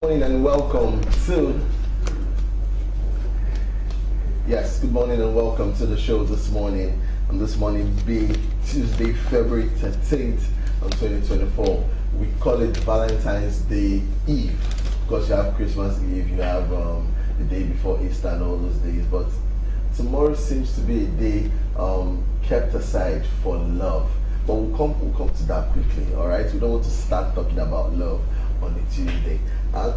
Morning and welcome to good morning and welcome to the show this morning. And this morning being Tuesday, February 13th of 2024. We call it Valentine's Day Eve. Of course, you have Christmas Eve, you have the day before Easter and all those days, but tomorrow seems to be a day kept aside for love. But we'll come to that quickly, all right? We don't want to start talking about love on a Tuesday.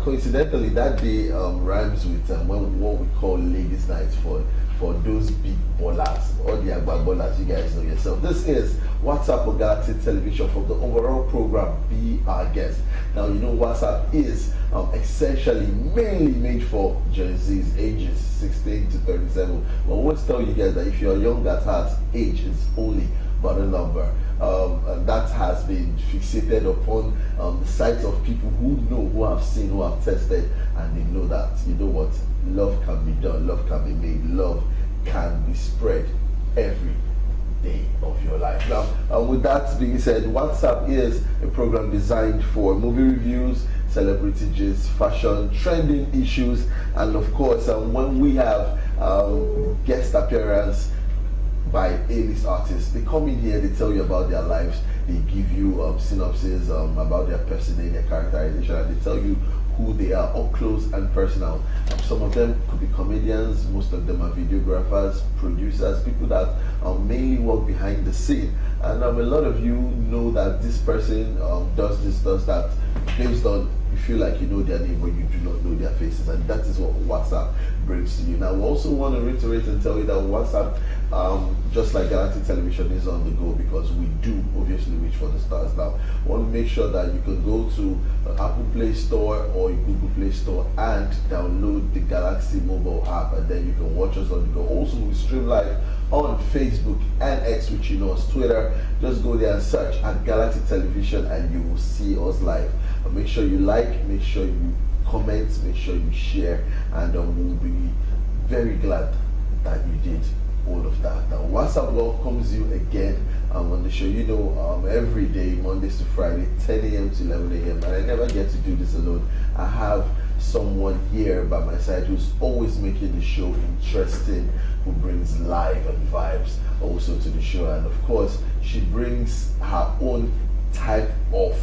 Coincidentally, that day rhymes with what we call ladies' night for those big ballers, all the Agba ballers. You guys know yourself. This is WhatsApp or Galaxy Television for the overall program. Be our guest. Now you know WhatsApp is essentially mainly made for Gen Z's ages 16 to 37. But I always tell you guys that if you're young at heart, age is only but a number. And that has been fixated upon the sides of people who know, who have seen, who have tested, and they know that, you know what, love can be done, love can be made, love can be spread every day of your life. Now, with that being said, WhatsApp is a program designed for movie reviews, celebrity gist, fashion, trending issues, and of course, when we have guest appearance by A-list artists, they come in here, they tell you about their lives, they give you synopses about their personality, their characterization, and they tell you who they are, up close and personal. Some of them could be comedians, most of them are videographers, producers, people that mainly work behind the scene. And a lot of you know that this person does this, does that, based on you feel like you know their name but you do not know their faces, and that is what WhatsApp brings to you. Now, we also want to reiterate and tell you that WhatsApp, just like Galaxy Television, is on the go, because we do obviously reach for the stars. Now, I want to make sure that you can go to Apple Play Store or Google Play Store and download the Galaxy mobile app, and then you can watch us on the go. Also, we stream live on Facebook and X, which you know as Twitter. Just go there and search at Galaxy Television and you will see us live. Make sure you like, make sure you comment, make sure you share, and we'll be very glad that you did all of that. Now, WhatsApp welcomes you again on the show. You know, every day, Mondays to Friday, 10 a.m. to 11 a.m. And I never get to do this alone. I have someone here by my side who's always making the show interesting, who brings live and vibes also to the show. And of course, she brings her own type of...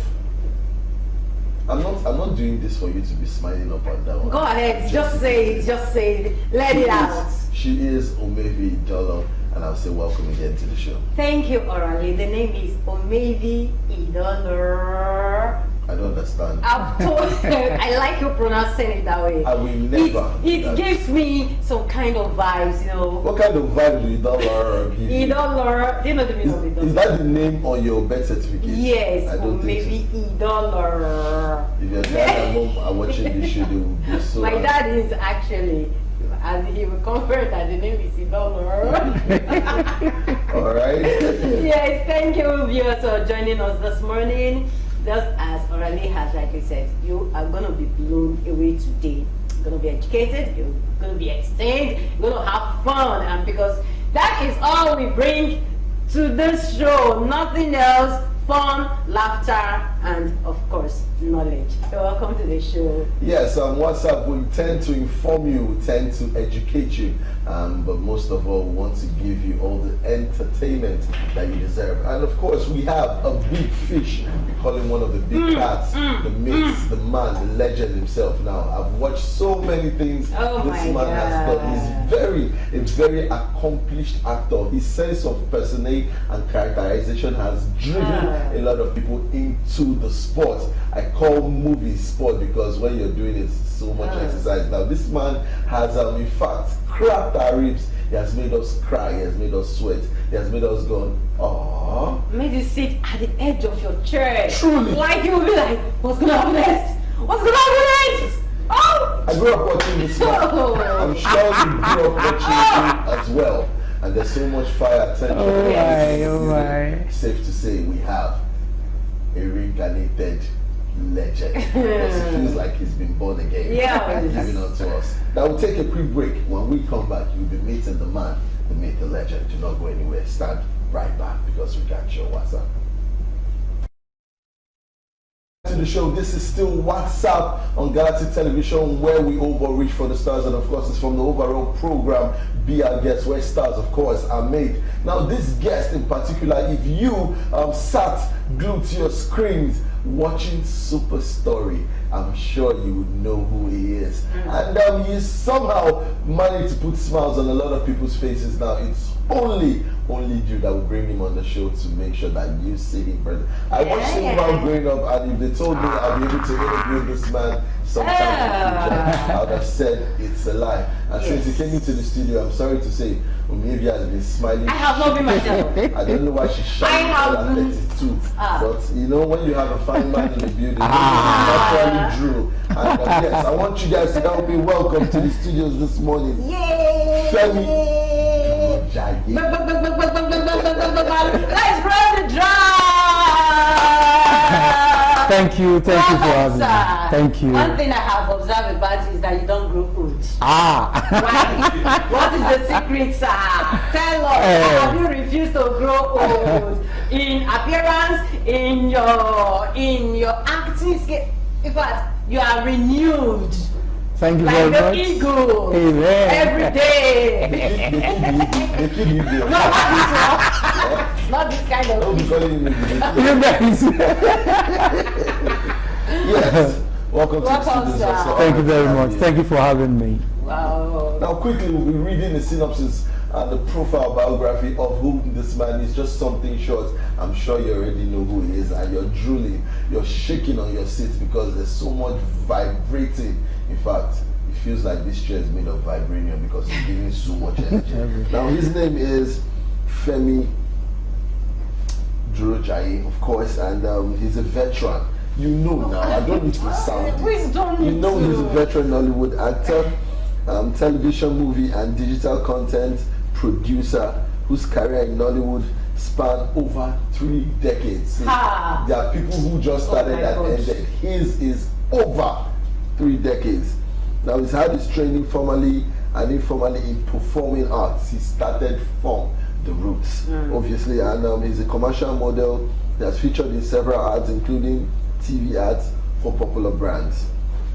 I'm not doing this for you to be smiling up and down. Go ahead, just say it, let it out. She is Omevi Idolo, and I'll say welcome again to the show. Thank you, Orally. The name is Omevi Idolo. I don't understand. I like you pronouncing it that way. I will never. It gives me some kind of vibes, you know. What kind of vibe do Idolo give you? Idolo. Do you know the meaning of Idolo? Is that the name on your birth certificate? Yes, I don't maybe so. Idolo. If your dad and mom are watching this show, they will be so... My dad is actually, and he will confirm that the name is Idolo. All right. Yes, thank you, viewers, for joining us this morning. Just as Orally has rightly said, you are going to be blown away today. You're going to be educated, you're going to be entertained, you're going to have fun, and because that is all we bring to this show, nothing else. Fun, laughter, and of course, knowledge. So welcome to the show. Yes, on WhatsApp, we tend to inform you, we tend to educate you, but most of all, we want to give you all the entertainment that you deserve. And of course, we have a big fish. We call him one of the big cats, the myth, the man, the legend himself. Now, I've watched so many things this man has done. He's a very accomplished actor. His sense of personality and characterization has driven a lot of people into the sport. I call movies sport because when you're doing it, it's so much exercise. Now, this man has, in fact, cracked our ribs. He has made us cry. He has made us sweat. He has made us go, aww. Made you sit at the edge of your chair. Truly. Like you will be like, what's going to happen next? What's going to happen next? Oh! I grew up watching this man. I'm sure you grew up watching him as well. And there's so much fire attention. Oh my. Safe to say we have a reincarnated legend. Because it feels like he's been born again. Yeah. Giving on to us. Now we'll take a quick break. When we come back, you'll be meeting the man, the myth, the legend. Do not go anywhere. Stand right back because we got your WhatsApp. to the show. This is still WhatsApp on Galaxy Television, where we overreach for the stars, and of course it's from the overall program Be Our Guest, where stars of course are made. Now this guest in particular, if you sat glued to your screens watching Super Story, I'm sure you would know who he is. And he somehow managed to put smiles on a lot of people's faces now. It's only you that will bring him on the show to make sure that you see him, brother. I watched him while growing up, and if they told me I'll be able to interview this man sometime in the future, I would have said it's a lie. And since he came into the studio, I'm sorry to say, maybe has been smiling. I have not been myself. I don't know why she's shining at 32. But you know, when you have a fine man in the building, naturally drew. And yes, I want you guys to help me welcome to the studios this morning. Yay! Femi Durojaiye. Let's run the drum! Thank you for having me. Thank you. One thing I have observed about you is that you don't grow old. Ah. Why? What is the secret, sir? Tell us. Have you refused to grow old in appearance, in your acting skill? In fact, you are renewed. Thank you like very the much. eagle. Amen. Every day. They keep you there. No, not this one. Not this kind of. Don't be calling me. You guys. Yes. Welcome to the studios. sir. Thank you very much. Thank you for having me. Wow. Now, quickly, we'll be reading the synopsis and the profile biography of who this man is. Just something short. I'm sure you already know who he is, and you're drooling, you're shaking on your seats because there's so much vibrating. In fact, it feels like this chair is made of vibranium because it's giving so much energy. Now, his name is Femi Durojaiye, of course, and he's a veteran. You know now, I don't need to sound it. You know he's a veteran Hollywood actor, television, movie, and digital content producer whose career in Nollywood spanned over 3 decades. See, there are people who just started and ended. His is over 3 decades. Now he's had his training formally and informally in performing arts. He started from the roots, obviously, and he's a commercial model. He has featured in several ads, including TV ads for popular brands.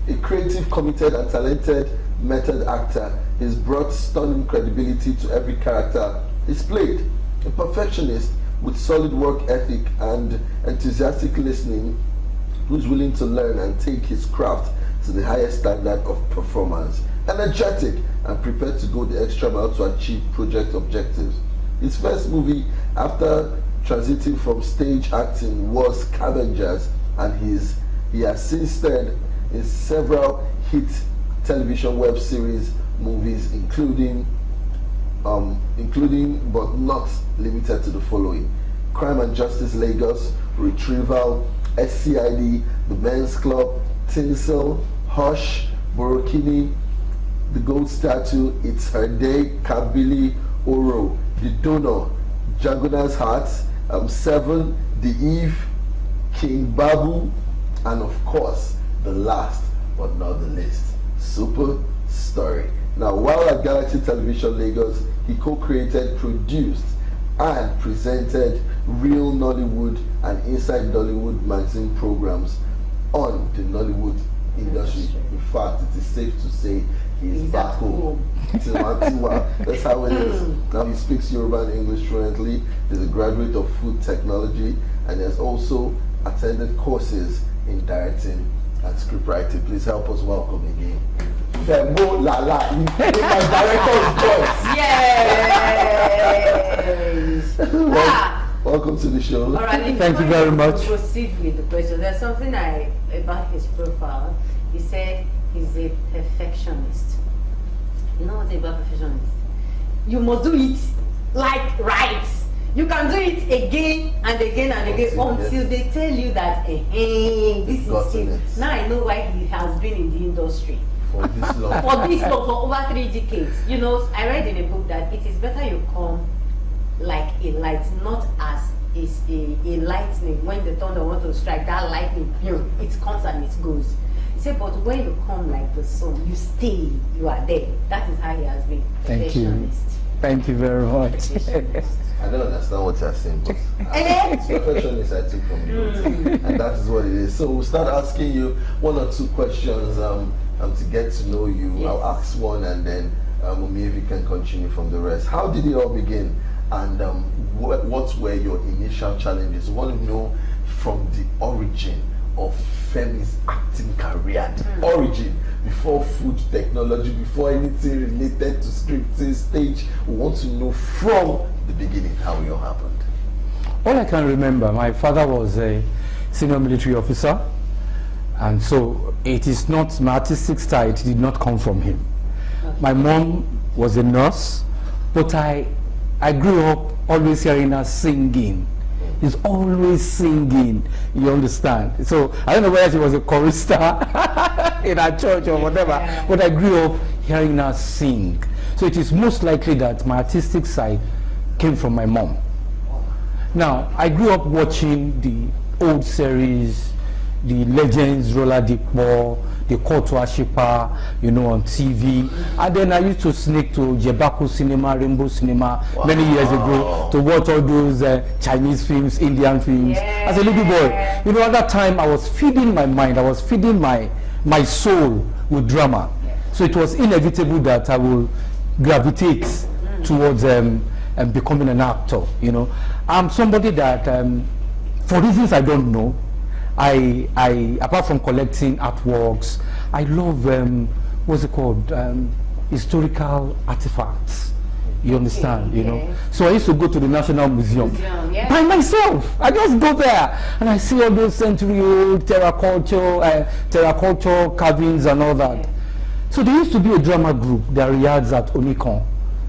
A creative, committed, and talented method actor, he's brought stunning credibility to every character he's played. A perfectionist with solid work ethic and enthusiastic listening, who's willing to learn and take his craft to the highest standard of performance. Energetic and prepared to go the extra mile to achieve project objectives. His first movie after transiting from stage acting was Scavengers, and he has since starred in several hit television web series movies, including but not limited to the following: Crime and Justice Lagos, Retrieval, SCID, The Men's Club, Tinsel, Hush, Borokini, The Gold Statue, It's Her Day, Kabili, Oro, The Donor, Jagona's Heart, Seven, The Eve, King Babu, and of course, the last but not the least, Super Story. Now, while at Galaxy Television Lagos, he co-created, produced, and presented Real Nollywood and Inside Nollywood magazine programs on the Nollywood industry. In fact, it is safe to say he's back home. That's how it is. Now he speaks Yoruba and English fluently. He's a graduate of food technology and has also attended courses in directing and scriptwriting. Please help us welcome again Femo Lala in my director's voice. Yes. Welcome to the show. All right, Thank you very much. Proceed with the question. There's something about his profile. He said he's a perfectionist. You know what about perfectionist? You must do it like right. You can do it again and again and again until they tell you that hey, this is it. Now I know why he has been in the industry for this long. for over 3 decades. You know, I read in a book that it is better you come like a light, not as is a lightning. When the thunder wants to strike, that lightning, it comes and it goes. He said, but when you come like the sun, you stay, you are there. That is how he has been. Thank you. Thank you very much. I don't understand what you're saying, but it's perfectionist I took from you, and that is what it is. So we'll start asking you one or two questions to get to know you. Yes. I'll ask one, and then maybe you can continue from the rest. How did it all begin, and what were your initial challenges? We want to know from the origin of Femi's acting career, the origin, before food technology, before anything related to scripting, stage. We want to know from the beginning how it all happened. All I can remember, my father was a senior military officer, and so it is not, my artistic side did not come from him. Okay. My mom was a nurse, but I grew up always hearing her singing. He's always singing, you understand? So I don't know whether she was a chorister in our church or whatever, but I grew up hearing her sing. So it is most likely that my artistic side came from my mom. Now, I grew up watching the old series, the Legends, Roller Deepo, the Call to Ashipa, you know, on TV. And then I used to sneak to Jebaku Cinema, Rainbow Cinema, many years ago to watch all those Chinese films, Indian films. As a little boy, you know, at that time I was feeding my mind, I was feeding my soul with drama. So it was inevitable that I will gravitate towards becoming an actor, you know. I'm somebody that, for reasons I don't know, I apart from collecting artworks, I love what's it called, historical artifacts. You understand, you know. So I used to go to the National Museum by myself. I just go there and I see all those century-old terraculture carvings and all that. So there used to be a drama group, the Riyadhs at Onikon.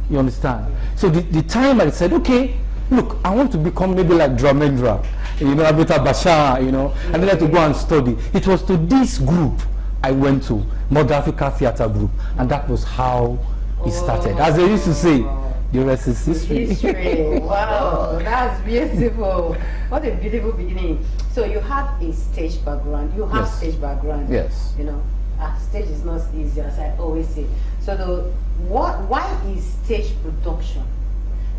You understand? So the time I said, okay, look, I want to become maybe like Dramendra, you know, Abita Bashar, you know, and then I had to go and study. It was to this group I went to, Mother Africa Theatre Group, and that was how it started. As they used to say, the rest is history. History. Wow, that's beautiful. What a beautiful beginning. So you have a stage background. You have stage background. Yes. You know, stage is not easy, as I always say. So why is stage production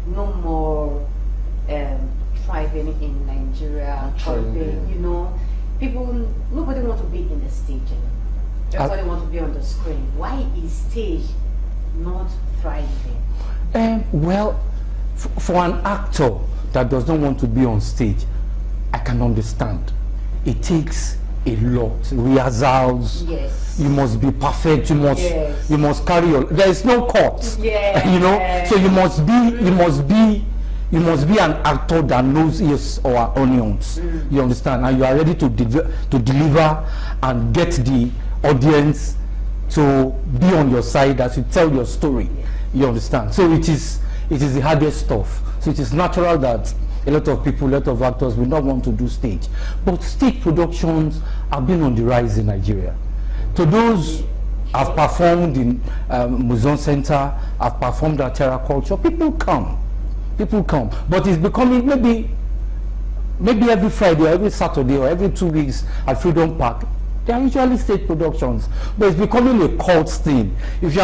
no more thriving in Nigeria? You know, nobody wants to be in the stage anymore. Everybody wants to be on the screen. Why is stage not thriving? Well, for an actor that does not want to be on stage, I can understand. It takes a lot, rehearsals. Yes. You must be perfect. You must carry your. There is no cut. Yeah. You know. So you must be an actor that knows his or her onions. You understand? And you are ready to deliver and get the audience to be on your side as you tell your story. You understand? So it is the hardest stuff. So it is natural that a lot of people, a lot of actors will not want to do stage. But stage productions have been on the rise in Nigeria. To those have performed in Museum Center, have performed at Terra Culture, people come. But it's becoming maybe every Friday or every Saturday or every 2 weeks at Freedom Park. They are usually stage productions, but it's becoming a cult thing. If you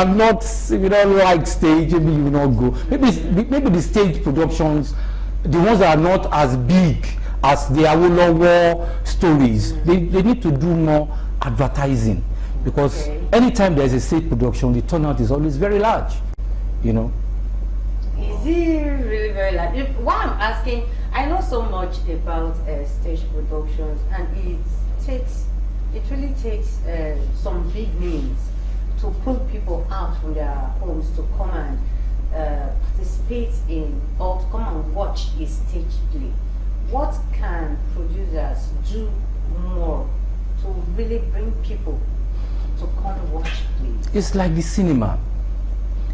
don't like stage, maybe you will not go. Maybe the stage productions, the ones that are not as big as the Awolowo stories, they need to do more advertising, because anytime there's a stage production, the turnout is always very large, you know. Is it really very large? Why I'm asking, I know so much about stage productions, and it really takes some big names to pull people out from their homes to come and participate in or to come and watch a stage play. What can producers do more to really bring people to come watch plays? It's like the cinema.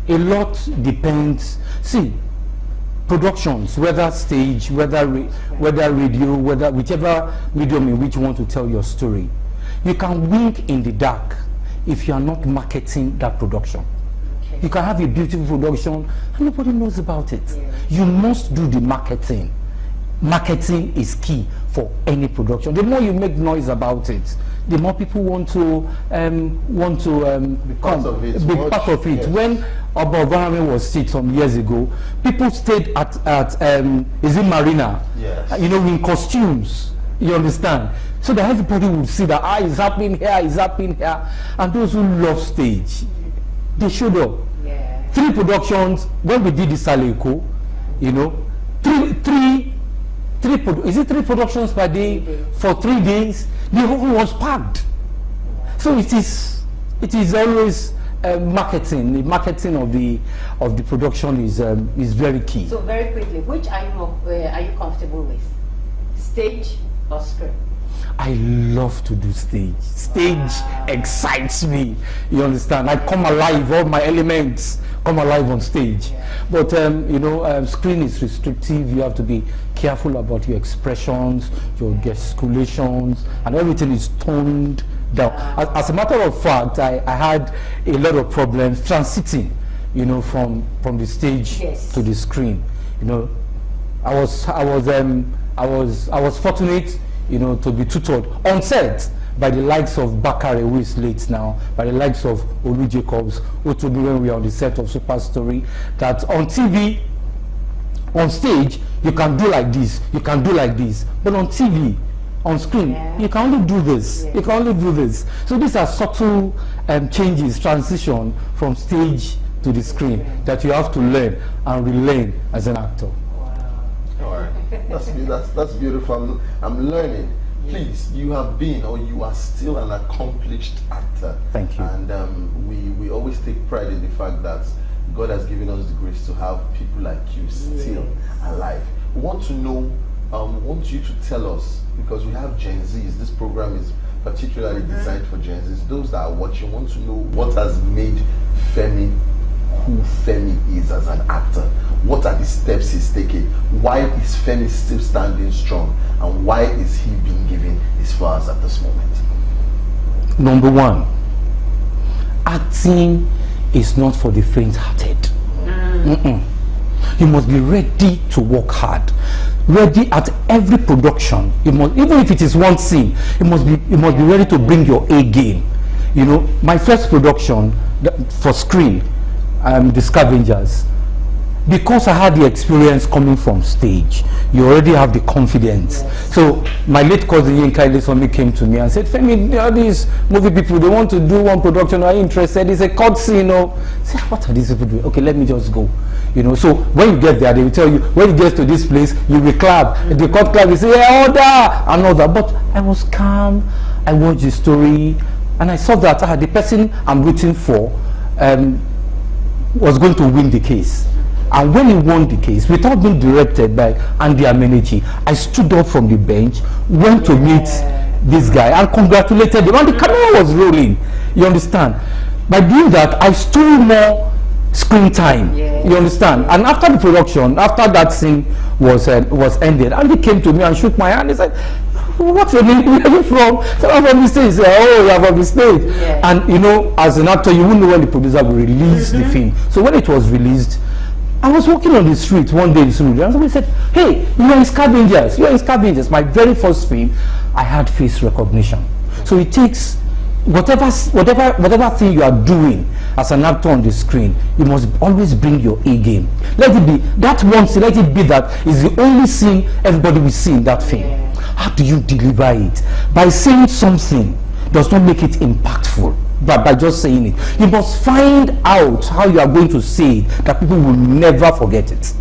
A lot depends. See, productions, whether stage, whether radio, whichever medium in which you want to tell your story, you can wink in the dark if you are not marketing that production. You can have a beautiful production and nobody knows about it. You must do the marketing. Marketing is key for any production. The more you make noise about it, the more people want to Be part of it, Be watch, part of it. yes. When Oba was sick some years ago, people stayed at is it Marina? Yes. In costumes. You understand? So that everybody would see that it's happening here, it's happening here, and those who love stage, they showed up. Yeah. 3 productions when we did the Saleko, three productions per day for 3 days. The whole was packed. So it is always marketing. The marketing of the production is very key. So very quickly, which are you comfortable with? Stage or screen? I love to do stage. Stage excites me. You understand? I come alive. All my elements come alive on stage. Yeah. But screen is restrictive. You have to be careful about your expressions, your gesticulations, and everything is toned down. As a matter of fact, I had a lot of problems transiting, from the stage to the screen. I was fortunate, to be tutored on set by the likes of Bakare, who is late now, by the likes of Olu Jacobs, who told me when we were on the set of Super Story that on TV, on stage, you can do like this, you can do like this, but on TV, on screen, you can only do this, you can only do this. So these are subtle changes, transition from stage to the screen that you have to learn and relearn as an actor. All right, that's beautiful. I'm learning. Please, you have been, or you are still, an accomplished actor. Thank you. And we always take pride in the fact that God has given us the grace to have people like you still alive. We want to know, want you to tell us, because we have Gen Zs. This program is particularly designed for Gen Zs. Those that are watching want to know what has made Femi who Femi is as an actor. What are the steps he's taking? Why is Femi still standing strong? And why is he being given his flowers at this moment? Number 1, acting is not for the faint-hearted. You must be ready to work hard. Ready at every production. You must, even if it is one scene, you must be ready to bring your A game. My first production for screen, The Scavengers, because I had the experience coming from stage, you already have the confidence. So my late cousin Yinka suddenly came to me and said, Femi, these movie people, they want to do one production, are you interested? It's a cut scene. I said, what are these people doing? Okay, let me just go. So when you get there, they will tell you, when you get to this place, you will clap. The cut clap, you say, yeah, order, and all that. But I was calm, I watched the story, and I saw that the person I'm rooting for was going to win the case. And when he won the case, without being directed by Andy Amenechi, I stood up from the bench, went to meet this guy and congratulated him. And the camera was rolling. You understand? By doing that, I stole more screen time. You understand? And after the production, after that scene was ended, Andy came to me and shook my hand. He said, what's your name? Where are you from? So I'm from the stage. He said, oh, you're from the stage. And as an actor, you wouldn't know when the producer will release the film. So when it was released, I was walking on the street one day in Surulere, and somebody said, hey, you are in Scavengers. You are in Scavengers. My very first film, I had face recognition. So it takes whatever thing you are doing as an actor on the screen, you must always bring your A game. Let it be that one scene, let it be that is the only scene everybody will see in that film. How do you deliver it? By saying something does not make it impactful. But by just saying it, you must find out how you are going to say it that people will never forget it.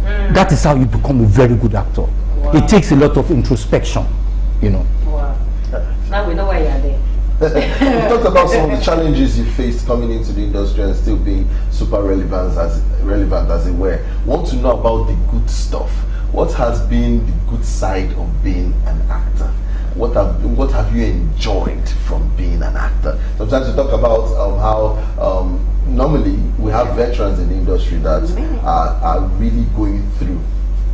That is how you become a very good actor. It takes a lot of introspection, Wow. Now we know why you are there. We talked about some of the challenges you faced coming into the industry and still being super relevant as it were. Want to know about the good stuff. What has been the good side of being an actor? What have you enjoyed from being an actor? Sometimes we talk about how normally we have veterans in the industry that are really going through.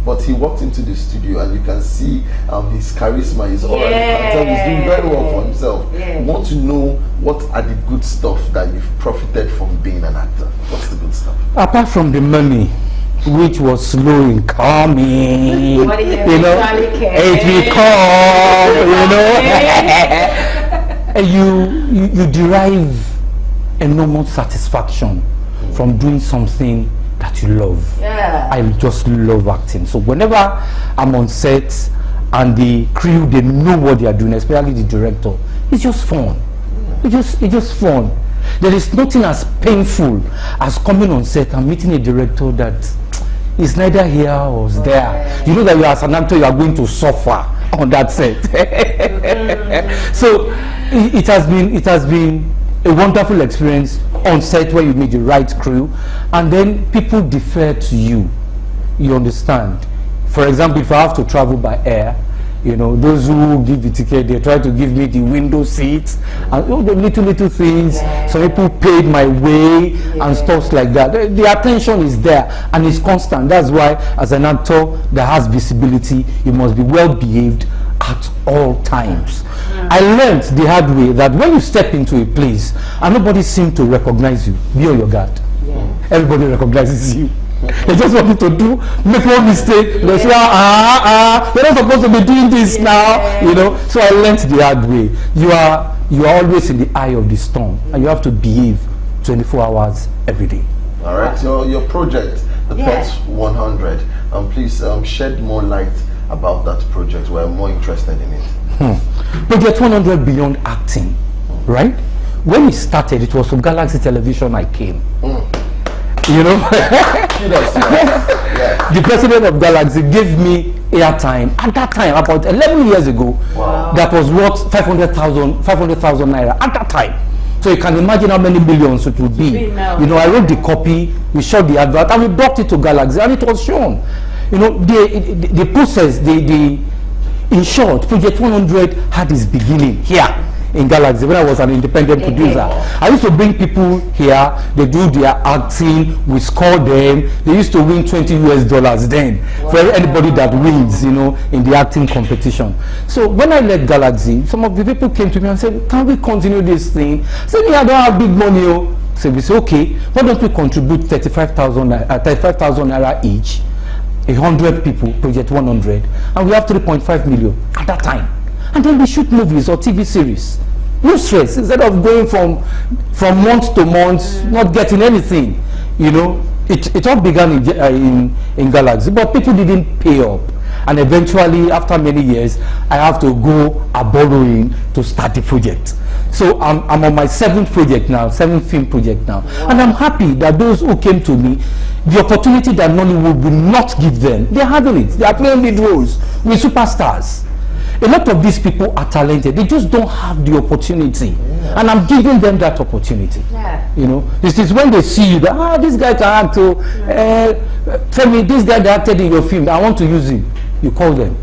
But he walked into the studio and you can see his charisma, his aura, you can tell he's doing very well for himself. We want to know what are the good stuff that you've profited from being an actor. What's the good stuff? Apart from the money, which was slow in coming, it will come, And you derive enormous satisfaction from doing something that you love. Yeah. I just love acting. So whenever I'm on set and the crew, they know what they are doing, especially the director, it's just fun. It's just fun. There is nothing as painful as coming on set and meeting a director that is neither here or there. You know that you as an actor, you are going to suffer on that set. So it has been a wonderful experience on set where you meet the right crew, and then people defer to you. You understand? For example, if I have to travel by air, you know, those who give the ticket, they try to give me the window seats and all the little things. Yeah. Some people paid my way and stuff like that. The attention is there and it's constant. That's why, as an actor that has visibility, you must be well behaved at all times. I learned the hard way that when you step into a place and nobody seems to recognize you, be on your guard. Everybody recognizes you. They just want you to make one mistake. They say, you're not supposed to be doing this now, you know. So I learned the hard way. You are always in the eye of the storm, and you have to behave 24 hours every day. All right. So your project, the Pet 100, please shed more light about that project. We're more interested in it. Project 100 beyond acting, right? When it started, it was from Galaxy Television. I came. You know, the president of Galaxy gave me airtime at that time, about 11 years ago. That was worth 500,000 naira at that time. So you can imagine how many millions it would be. You know, I wrote the copy, we shot the advert, and we brought it to Galaxy, and it was shown. You know, the process, in short, Project 100 had its beginning here in Galaxy when I was an independent producer. I used to bring people here, they do their acting, we score them. They used to win $20 then for anybody that wins, you know, in the acting competition. So when I left Galaxy, some of the people came to me and said, can we continue this thing? I said, yeah, I don't have big money. So we said, okay, why don't we contribute 35,000 naira each, 100 people, Project 100, and we have 3.5 million at that time. And then we shoot movies or TV series. No stress. Instead of going from month to month, not getting anything, you know. It all began in Galaxy, but people didn't pay up. And eventually, after many years, I have to go borrowing to start the project. So I'm on my 7th project now, 7th film project now. And I'm happy that those who came to me, the opportunity that Nollywood will not give them, they're having it. They are playing lead roles with superstars. A lot of these people are talented, they just don't have the opportunity, and I'm giving them that opportunity. You know, this is when they see you that this guy can act. Tell me, this guy that acted in your film, I want to use him. You call them,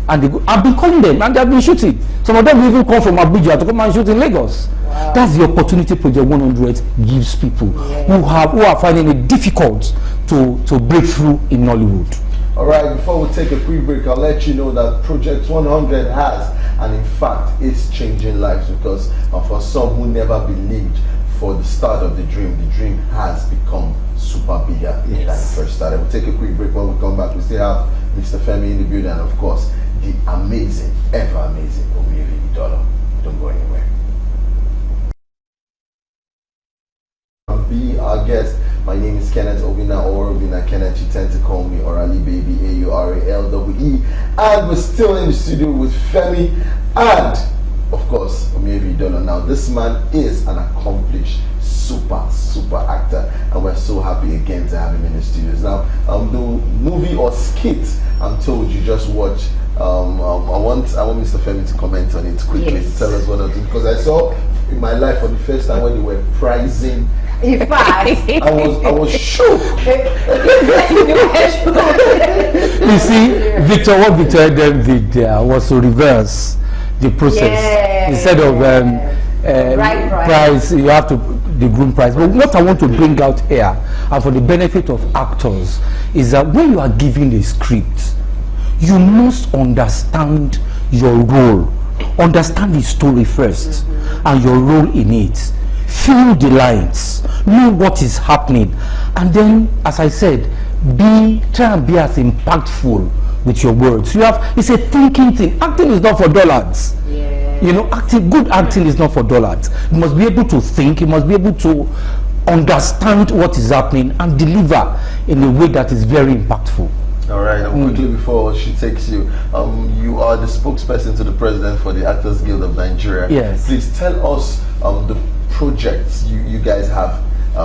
and they go. I've been calling them, and they've been shooting. Some of them even come from Abuja to come and shoot in Lagos. That's the opportunity Project 100 gives people who are finding it difficult to break through in Nollywood. All right, before we take a quick break, I'll let you know that Project 100 has, and in fact, is changing lives, because for some who never believed for the start of the dream has become super bigger than it first started. We'll take a quick break. When we come back, we still have Mr. Femi in the building, and of course, the amazing, ever amazing Omiyevi Dollar. Don't go anywhere. Be our guest. My name is Kenneth Obina, or Obina Kenneth. You tend to call me Orali Baby, AURALWE. And we're still in the studio with Femi and, of course, Omiyevi Dollar. Now, this man is an accomplished super actor, and we're so happy again to have him in the studios. Now, the movie or skit I'm told you just watched, I want Mr. Femi to comment on it quickly. To tell us what I did, because I saw in my life for the first time when they were prizing. In fact, I was shook. You see, Victor, what Victor then did was to reverse the process. Instead of prize, you have to the groom prize. But what I want to bring out here, and for the benefit of actors, is that when you are given a script, you must understand your role, understand the story first, and your role in it. Feel the lines, know what is happening, and then, as I said, try and be as impactful with your words. It's a thinking thing. Acting is not for dollars. You know, good acting is not for dollars. You must be able to think, you must be able to understand what is happening and deliver in a way that is very impactful. All right, quickly before she takes you, you are the spokesperson to the president for the Actors Guild of Nigeria. Yes. Please tell us the projects you guys have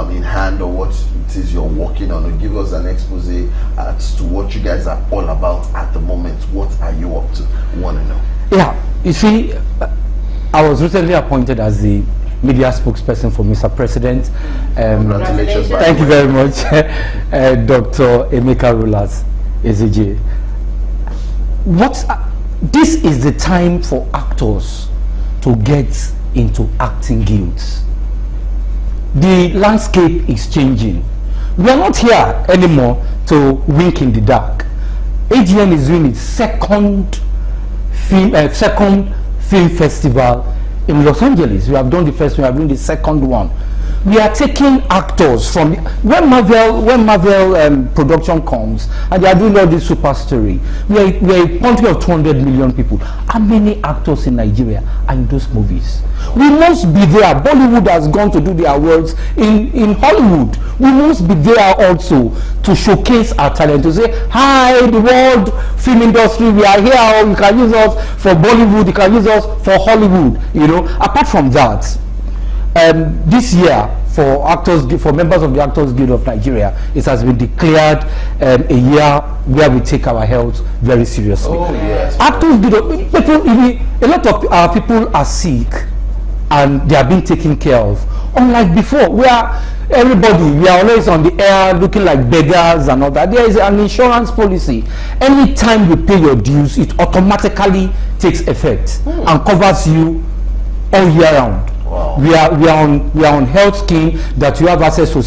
in hand, or what it is you're working on, or give us an expose as to what you guys are all about at the moment. What are you up to? We want to know. Yeah, you see, I was recently appointed as the media spokesperson for Mr. President. Congratulations. Thank you very much, Dr. Emeka Rulas Ezeje. This is the time for actors to get into acting guilds. The landscape is changing. We are not here anymore to wink in the dark. AGN is doing its second film festival in Los Angeles. We have done the first one, we are doing the second one. We are taking actors from when Marvel production comes and they are doing all this super story. We are a country of 200 million people. How many actors in Nigeria are in those movies? We must be there. Bollywood has gone to do the awards in Hollywood. We must be there also to showcase our talent, to say, hi, the world film industry, we are here. You can use us for Bollywood, you can use us for Hollywood. You know, apart from that, this year for members of the Actors Guild of Nigeria, it has been declared a year where we take our health very seriously. Oh, yes. Actors Guild, a lot of our people are sick and they are being taken care of. Unlike before, we are always on the air looking like beggars and all that. There is an insurance policy. Anytime you pay your dues, it automatically takes effect and covers you all year round. Wow. We are on health scheme that you have access to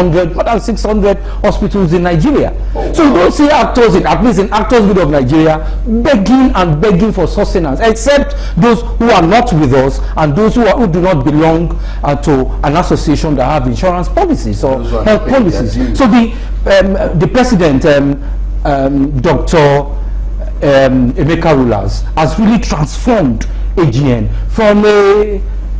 more than 600 hospitals in Nigeria. Oh, so you don't see actors at least in Actors Guild of Nigeria begging for sustenance, except those who are not with us and those who do not belong to an association that have insurance policies or health policies. So the president, Dr. Emeka Rulas, has really transformed AGN from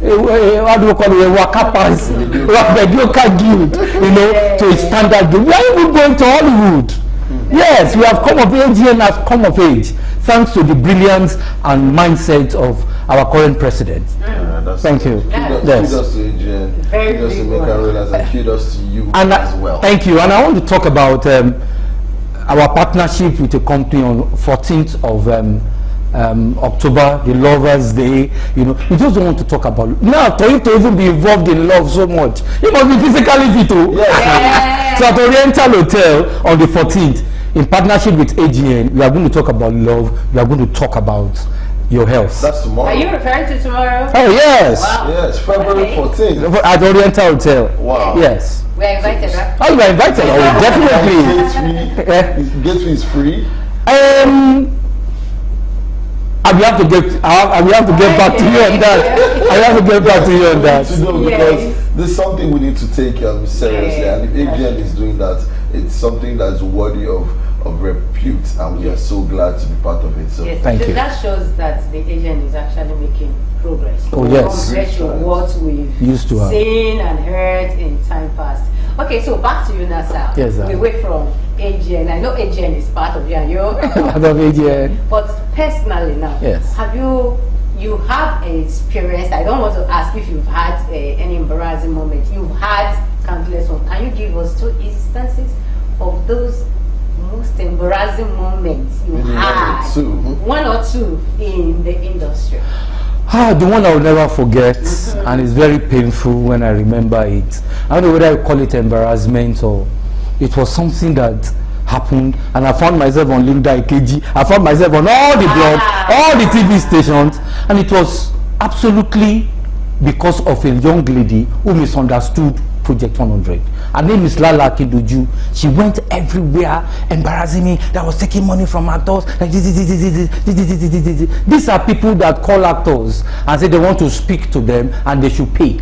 what do we call it, a Wakapas, mediocre guild, to a standard guild. We are even going to Hollywood. Yes, we have come of age, AGN has come of age, thanks to the brilliance and mindset of our current president. Thank you. Kudos to AGN, kudos to Emeka Rulas, and kudos to you as well. Thank you. And I want to talk about our partnership with a company on 14th of October, the Lovers Day. We just don't want to talk about it. Now, for you to even be involved in love so much, you must be physically fit too. Yes. So at Oriental Hotel on the 14th, in partnership with AGN, we are going to talk about love. We are going to talk about your health. That's tomorrow. Are you referring to tomorrow? Oh yes. Wow. Yes, February 14th at Oriental Hotel. Wow. Yes. We are invited, right? Oh, you are invited. Oh, definitely. Gate fee is free. We have to get back to you on that. I have to get back to you on that. Because this is something we need to take seriously, and if AGN is doing that, it's something that's worthy of repute, and we are so glad to be part of it. So thank you. That shows that the AGN is actually making progress. Oh yes. Compared to what we've used to seen and heard in time past. Okay, so back to you now, sir. Yes, sir. We wait from AGN. I know AGN is part of you and you. Part of AGN. But personally now, yes. Have you have experience? I don't want to ask if you've had any embarrassing moment. You've had countless ones. Can you give us 2 instances of those most embarrassing moments you had? 1 or 2 in the industry. The one I will never forget, and it's very painful when I remember it. I don't know whether I call it embarrassment or it was something that happened, and I found myself on Linda Ikeji. I found myself on all the blog, all the TV stations, and it was absolutely because of a young lady who misunderstood Project 100. Her name is Lala Kiduju. She went everywhere embarrassing me, that I was taking money from actors. Like this. These are people that call actors and say they want to speak to them and they should pay.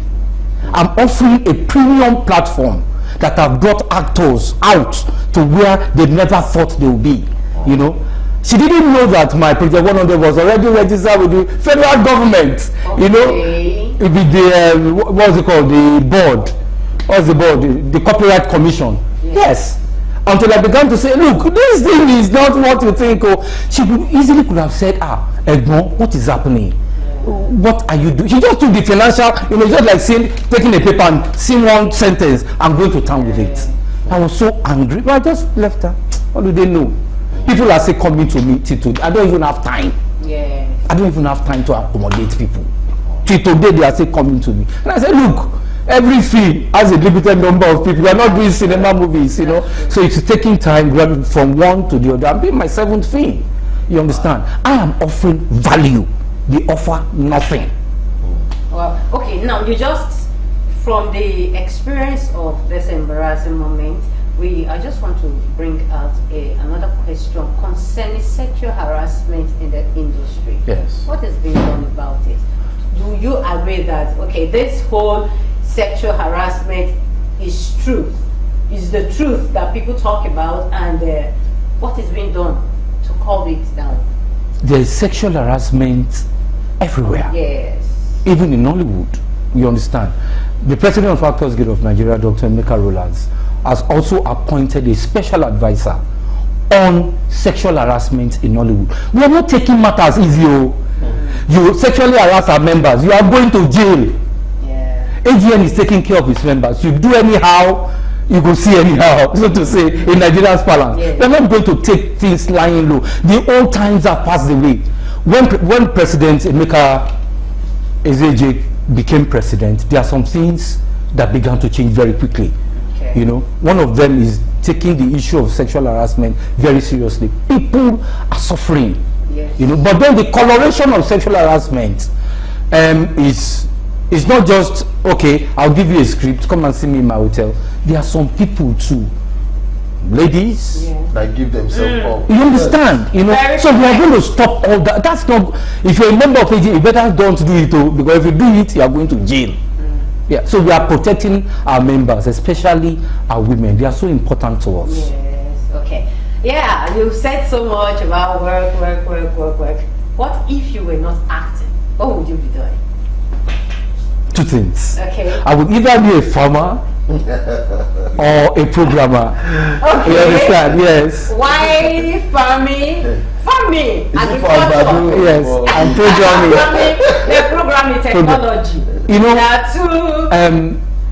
I'm offering a premium platform that have brought actors out to where they never thought they would be. She didn't know that my project 100 was already registered with the federal government. Okay. You know, it be the what's it called, the board. What's the board? The Copyright Commission. Yes. Until I began to say, look, this thing is not what you think. Oh, she easily could have said, Egmont, what is happening? What are you doing? She just took the financial, just like taking a paper and seeing one sentence and going to town with it. I was so angry, but I just left her. What do they know? People are still coming to me till today. I don't even have time. I don't even have time to accommodate people. Till today, they are still coming to me. And I said, look, every film has a limited number of people. We are not doing cinema movies, So it's taking time, grabbing from one to the other. I'm doing my 7th film. You understand? I am offering value. They offer nothing. Well, okay, now you just, from the experience of this embarrassing moment, I just want to bring out another question concerning sexual harassment in the industry. Yes. What has been done about it? Do you agree that, okay, this whole sexual harassment is truth, is the truth that people talk about, and what is being done to calm it down? There is sexual harassment everywhere. Yes. Even in Hollywood, you understand. The president of Actors Guild of Nigeria, Dr. Emeka Rollas, has also appointed a special advisor on sexual harassment in Hollywood. We are not taking matters easy. You sexually harass our members, you are going to jail. AGN is taking care of its members. You do anyhow, you go see anyhow, so to say, in Nigeria's parlance. They're not going to take things lying low. The old times have passed away. When President Emeka Ezeje became president, there are some things that began to change very quickly. One of them is taking the issue of sexual harassment very seriously. People are suffering. But then the coloration of sexual harassment is not just, okay, I'll give you a script, come and see me in my hotel. There are some people too, ladies, that give themselves up. You understand? So we are going to stop all that. That's not, if you're a member of AG, you better don't do it, because if you do it, you are going to jail. So we are protecting our members, especially our women. They are so important to us. Yes, okay. Yeah, you've said so much about work. What if you were not acting? What would you be doing? 2 things. Okay. I would either be a farmer or a programmer. Okay. You understand? Yes. Why farming? Farming. Agriculture. Yes. And programming. The programming technology.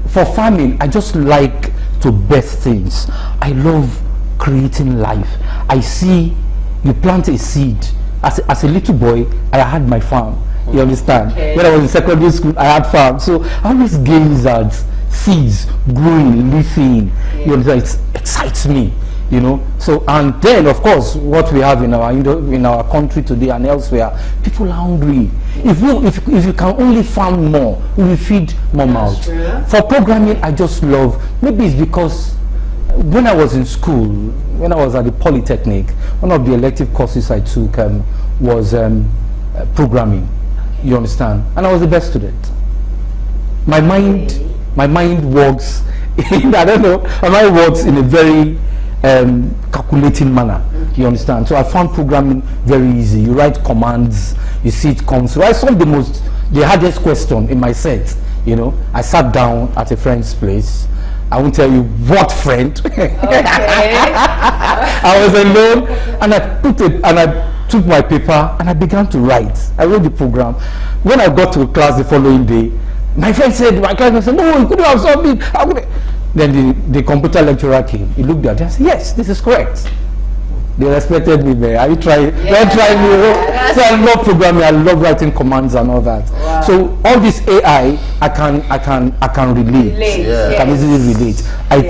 For farming, I just like to birth things. I love creating life. I see you plant a seed. As a little boy, I had my farm. You understand? Okay. When I was in secondary school, I had farm. So I always gaze at seeds growing, leafing. You understand? It excites me. So, and then of course what we have in our country today and elsewhere, people are hungry. If you can only farm more, we will feed more mouths. For programming, I just love, maybe it's because when I was in school, when I was at the Polytechnic, one of the elective courses I took was programming. You understand? And I was the best student. My mind works I don't know, my mind works in a very calculating manner. You understand? So I found programming very easy. You write commands, you see it comes. So I solved the hardest question in my set. I sat down at a friend's place. I won't tell you what friend. Okay. I was alone, and I took my paper and I began to write. I wrote the program. When I got to class the following day, my friend said, no, you couldn't have solved it. How could it? Then the computer lecturer came. He looked at it and said, yes, this is correct. They respected me there. Are you trying? Don't try me. So I love programming. I love writing commands and all that. Wow. So all this AI, I can relate. I can easily relate. I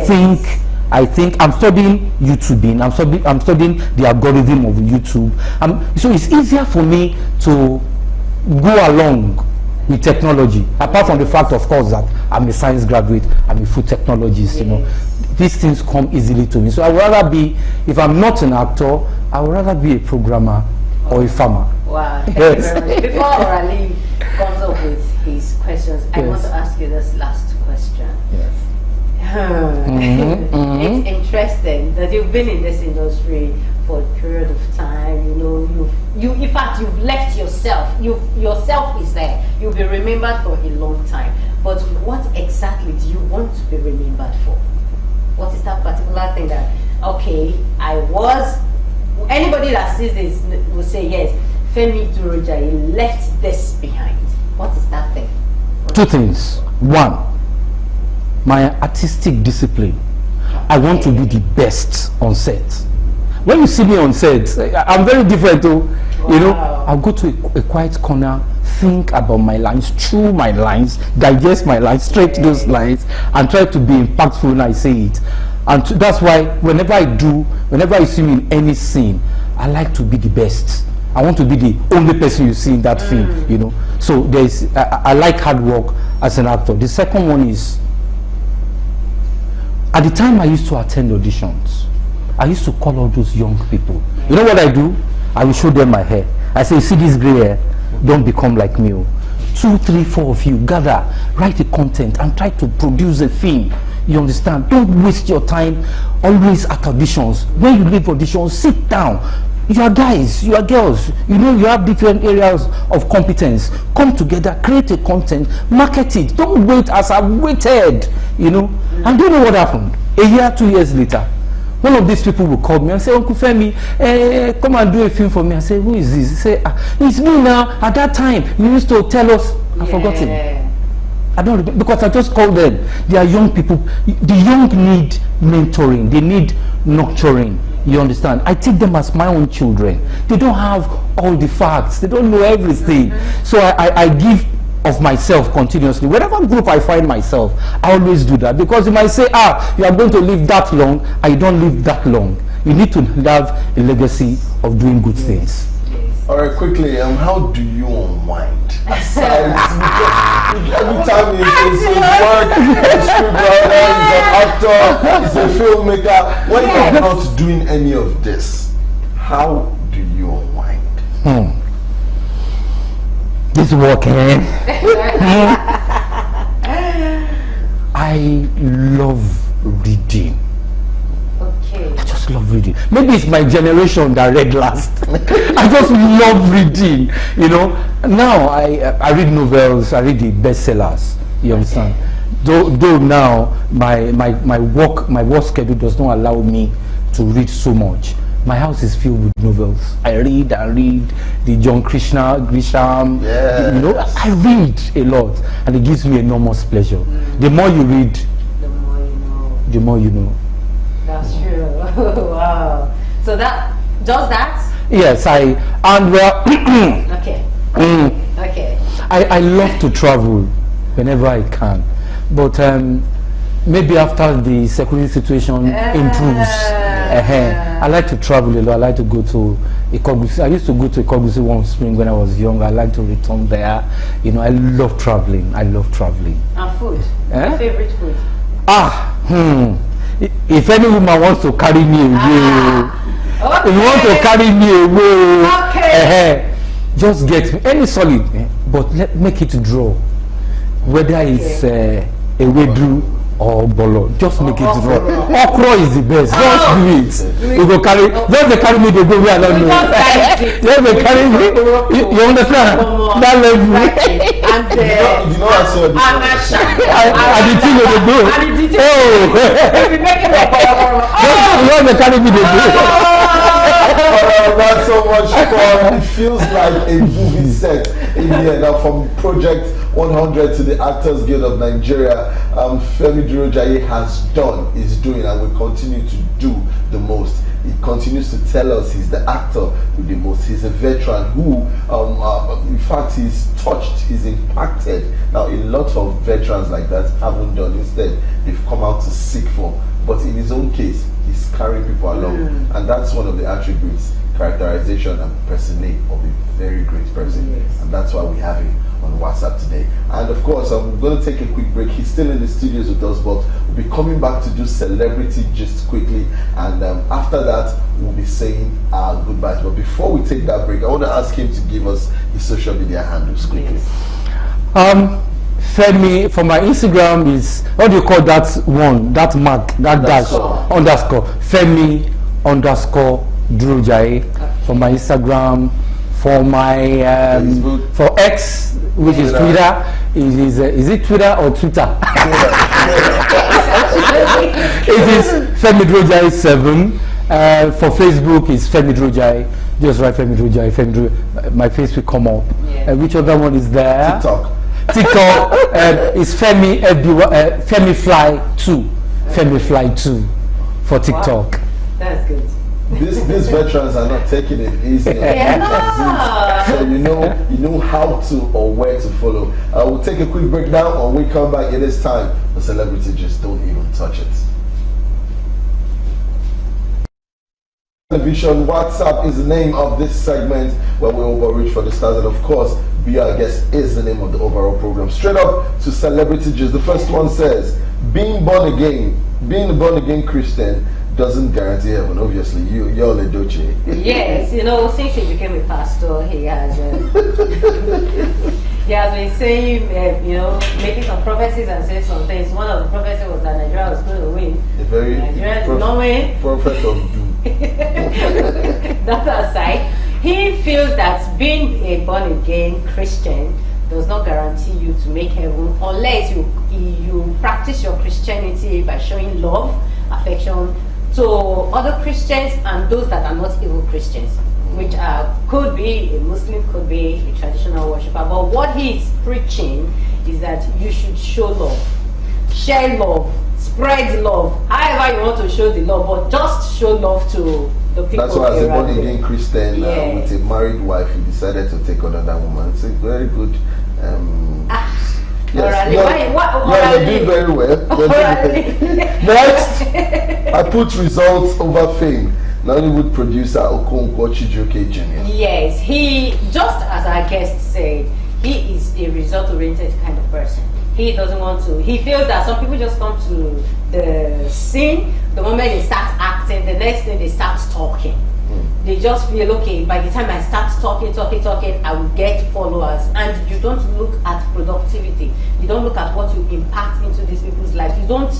think I'm studying YouTubing. I'm studying the algorithm of YouTube. So it's easier for me to go along with technology, apart from the fact, of course, that I'm a science graduate, I'm a food technologist. These things come easily to me. So I would rather be, if I'm not an actor, I would rather be a programmer or a farmer. Wow, thank you very much. Before Orali comes up with his questions, I want to ask you this last question. It's interesting that you've been in this industry for a period of time. and in fact, you've left yourself. Yourself is there. You'll be remembered for a long time. But what exactly do you want to be remembered for? What is that particular thing that, okay, anybody that sees this will say, yes, Femi Durojaiye left this behind. What is that thing? Two things. One, my artistic discipline. I want to be the best on set. When you see me on set, I'm very different too. Wow. I'll go to a quiet corner, think about my lines, chew my lines, digest my lines, stretch those lines, and try to be impactful when I say it. And that's why whenever you see me in any scene, I like to be the best. I want to be the only person you see in that film, So I like hard work as an actor. The second one is, at the time I used to attend auditions, I used to call all those young people. You know what I do? I will show them my hair. I say, you see this gray hair? Don't become like me. 2, 3, 4 of you gather, write the content and try to produce a film. You understand? Don't waste your time always at auditions. When you leave auditions, sit down. You are guys, you are girls, you have different areas of competence. Come together, create a content, market it. Don't wait as I've waited, And do you know what happened? A year, 2 years later, one of these people will call me and say, Uncle Femi, come and do a film for me. I say, who is this? He say, it's me now. At that time, you used to tell us. I forgot him. I don't remember, because I just called them. They are young people. The young need mentoring. They need nurturing. You understand? I take them as my own children. They don't have all the facts. They don't know everything. So I give of myself continuously. Whatever group I find myself, I always do that. Because you might say, you are going to live that long. I don't live that long. You need to have a legacy of doing good things. All right, quickly, how do you unwind? Aside, every time it's work, he's a scriptwriter, he's an actor, he's a filmmaker. When you're not doing any of this, how do you unwind? This work, I love reading. Okay. I just love reading. Maybe it's my generation that read last. I just love reading. Now I read novels. I read the bestsellers. You understand? Though now my work schedule does not allow me to read so much. My house is filled with novels. I read the John Grisham. Yes. I read a lot, and it gives me enormous pleasure. The more you read, The more you know. the more you know. That's true. Wow. So that does that? Yes, okay. Okay. I love to travel whenever I can, but maybe after the security situation improves. I like to travel a lot. I like to go to Ikogusi. I used to go to Ikogusi one spring when I was young. I like to return there. I love traveling. And food. Your favorite food? If any woman wants to carry me away, Okay. if you want to carry me away, Okay. just get me any solid, but make it draw. Whether it's a wedu or bolo, just make it draw. Okra is the best. Just do it. You go carry. Just they carry me. They go where I don't know. Just they carry me. You understand? That level. And I saw this. I did think they do. Just they carry me. They do. That's so much fun. It feels like a movie set in here. Now, from Project 100 to the Actors Guild of Nigeria, Femi Durojaiye is doing, and will continue to do the most. He continues to tell us he's the actor with the most. He's a veteran who, in fact, he's touched, he's impacted. Now, a lot of veterans like that haven't done. Instead, they've come out to seek for. But in his own case, he's carrying people along. And that's one of the attributes, characterization and personate of a very great person. Yes. And that's why we have him on WhatsApp today. And of course, I'm going to take a quick break. He's still in the studios with us, but we'll be coming back to do celebrity just quickly. And after that, we'll be saying our goodbyes. But before we take that break, I want to ask him to give us his social media handles quickly. Femi, for my Instagram is, what do you call that one? That mark, that dash, underscore. Femi _ Durojaiye. For my Instagram, for my Facebook. for X, which is Twitter, is it Twitter or Twitter? It is Femi Durojaiye 7. For Facebook, it's Femi Durojaiye. Just write Femi Durojaiye. My face will come up. Yeah. Which other one is there? TikTok is Femi Femi Fly 2. Femi Fly 2 for TikTok. Wow. That's good. These veterans are not taking it easy. Yeah. So you know how to or where to follow. We'll take a quick break now. When we come back, it is time for Celebrity Just Don't Even Touch It. Television WhatsApp is the name of this segment where we overreach for the stars, and of course, Be Our Guest is the name of the overall program. Straight up to Celebrity Just. The first one says, being a born again Christian doesn't guarantee heaven. Obviously, you're a doche. Yes, since he became a pastor, he has been saying, making some prophecies and saying some things. One of the prophecies was that Nigeria was going to win. A very Nigeria did not win. prophet of doom. That aside, he feels that being a born again Christian does not guarantee you to make heaven unless you practice your Christianity by showing love, affection to other Christians and those that are not even Christians, which could be a Muslim, could be a traditional worshiper. But what he's preaching is that you should show love, share love, spread love, however you want to show the love, but just show love to the people. That's why, as a born around again Christian with a married wife, he decided to take on another woman. It's a very good. Yes, you're doing very well. Next, I put results over fame. Nollywood producer Okonkwo Chijioke Jr. Yes, he, just as our guest said, he is a result-oriented kind of person. He doesn't want to, he feels that some people just come to the scene, the moment they start acting, the next thing they start talking. They just feel, okay, by the time I start talking, I will get followers. And you don't look at productivity. You don't look at what you impact into these people's lives. You don't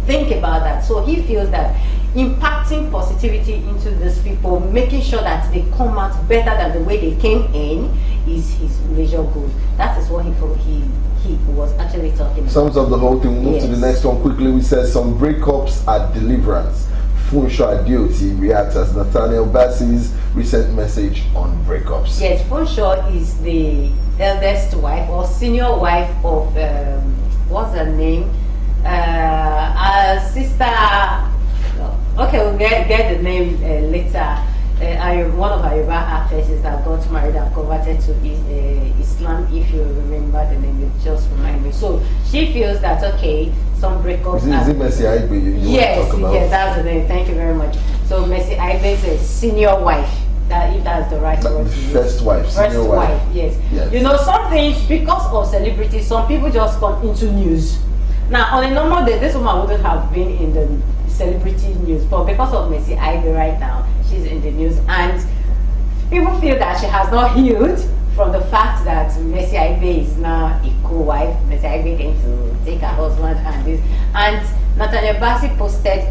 think about that. So he feels that impacting positivity into these people, making sure that they come out better than the way they came in, is his major goal. That is what he was actually talking about. Sums up the whole thing. We'll move to the next one quickly. We said some breakups are deliverance. Funsho Adeoti reacts as Nathaniel Bassey's recent message on breakups. Yes, Funsho is the eldest wife or senior wife of what's her name? Sister. Okay, we'll get the name later. One of our Yoruba actresses that got married and converted to Islam. If you remember the name, you just remind me. So she feels that, okay, some breakups. Is it Mercy Aigbe you yes, want to talk about? Yes, that's the name. Thank you very much. So Mercy Aigbe is a senior wife. If that's the right word. First wife, senior wife. Yes. Some things, because of celebrities, some people just come into news. Now, on a normal day, this woman wouldn't have been in the celebrity news, but because of Mercy Aigbe right now, she's in the news, and people feel that she has not healed from the fact that Mercy Aigbe is now a co-wife. Mercy Aigbe came to take her husband and this. And Nathaniel Bassey posted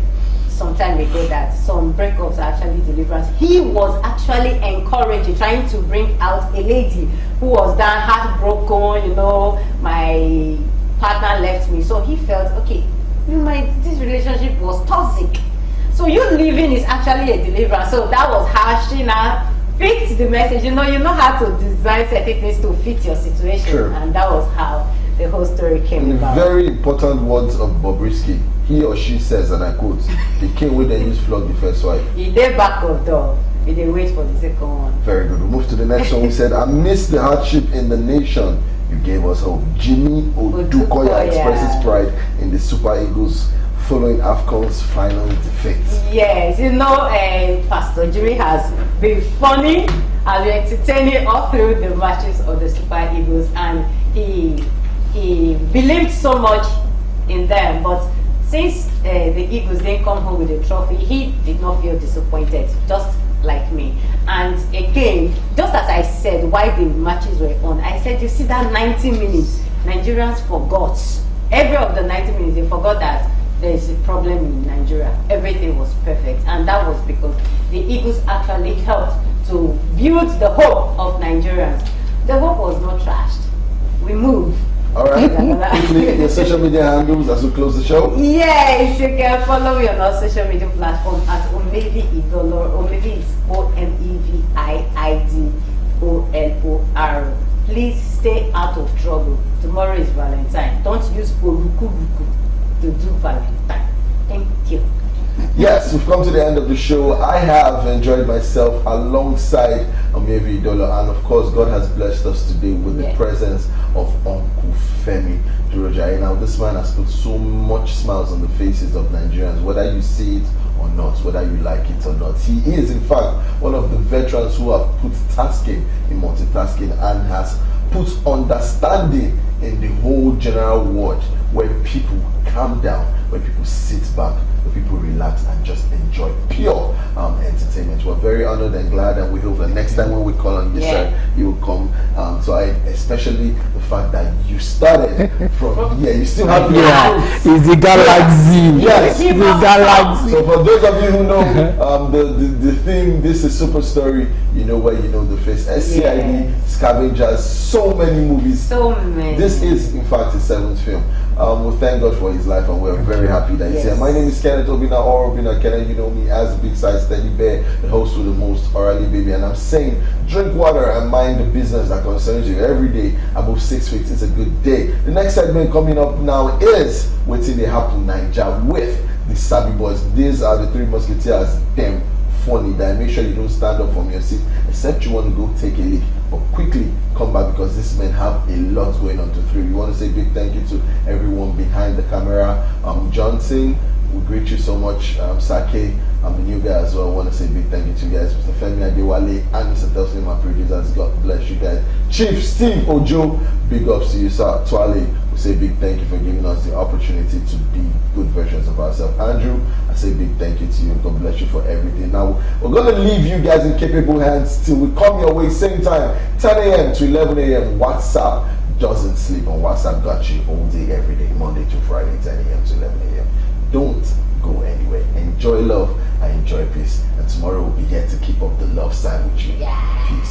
some time ago that some breakups are actually deliverance. He was actually encouraging, trying to bring out a lady who was down, heartbroken, my partner left me. So he felt, okay, this relationship was toxic. So you leaving is actually a deliverance. So that was how she now picked the message. You know how to design certain things to fit your situation. Sure. And that was how the whole story came about. Very important words of Bobrisky. He or she says, and I quote, the king will then use flog the first wife. He did back of door. He did wait for the second one. Very good. We'll move to the next one. We said, amidst the hardship in the nation, you gave us hope. Jimmy Odukoya expresses pride in the Super Eagles following AFCON's final defeat. Yes, Pastor Jimmy has been funny and entertaining all through the matches of the Super Eagles, and he believed so much in them. But since the Eagles didn't come home with a trophy, he did not feel disappointed, just like me. And again, just as I said, why the matches were on, I said, you see that 90 minutes, Nigerians forgot. Every of the 90 minutes, they forgot that there's a problem in Nigeria. Everything was perfect, and that was because the Eagles actually helped to build the hope of Nigerians. The hope was not trashed. We moved. All right. Quickly, your social media handles as we close the show. Yes, you can follow me on our social media platform at Omevi Idolor. Omevi is OMEVIIDOLOR. Please stay out of trouble. Tomorrow is Valentine. Don't use Orukuruku to do Valentine. Thank you. Yes, we've come to the end of the show. I have enjoyed myself alongside Omevi Idolo, and of course, God has blessed us today with the presence of Uncle Femi Durojaiye. Now, this man has put so much smiles on the faces of Nigerians, whether you see it or not, whether you like it or not. He is, in fact, one of the veterans who have put tasking in multitasking and has put understanding in the whole general ward, where people calm down, where people sit back, where people relax and just enjoy pure entertainment. We're very honored and glad, and we hope that next time when we call on you, sir, you will come. So especially the fact that you started from you still have your roots. It's the galaxy. Yes, it's the galaxy. So for those of you who know the theme, this is Super Story. You know where you know the face. SCID, Scavengers, so many movies. So many. This is, in fact, his 7th film. We thank God for his life, and we're very happy that he's here. My name is Kenneth Obina, or Obina Kenneth. You know me as Big Size Teddy Bear, the host with the most, orally baby. And I'm saying, drink water and mind the business that concerns you every day. Above 6 feet, it's a good day. The next segment coming up now is Waiting They Happen Niger with the Sabi Boys. These are the 3 musketeers. Them funny that make sure you don't stand up from your seat except you want to go take a leak, but quickly come back because these men have a lot going on to thrill. We want to say big thank you to everyone behind the camera. Johnson, we greet you so much. Sake, I'm the new guy as well. I want to say big thank you to you guys, Mr. Femi Adewale and Mr. Telsley, my producers. God bless you guys. Chief Steve Ojo, big ups to you, sir. Twale, we say big thank you for giving us the opportunity to be good versions of ourselves. Andrew, I say big thank you to you. God bless you for everything. Now, we're going to leave you guys in capable hands till we come your way, same time, 10 a.m. to 11 a.m. WhatsApp doesn't sleep on WhatsApp. Got you all day, every day, Monday to Friday, 10 a.m. to 11 a.m. Don't go anywhere. Enjoy love and enjoy peace. And tomorrow we'll be here to keep up the love sign with you. Yeah.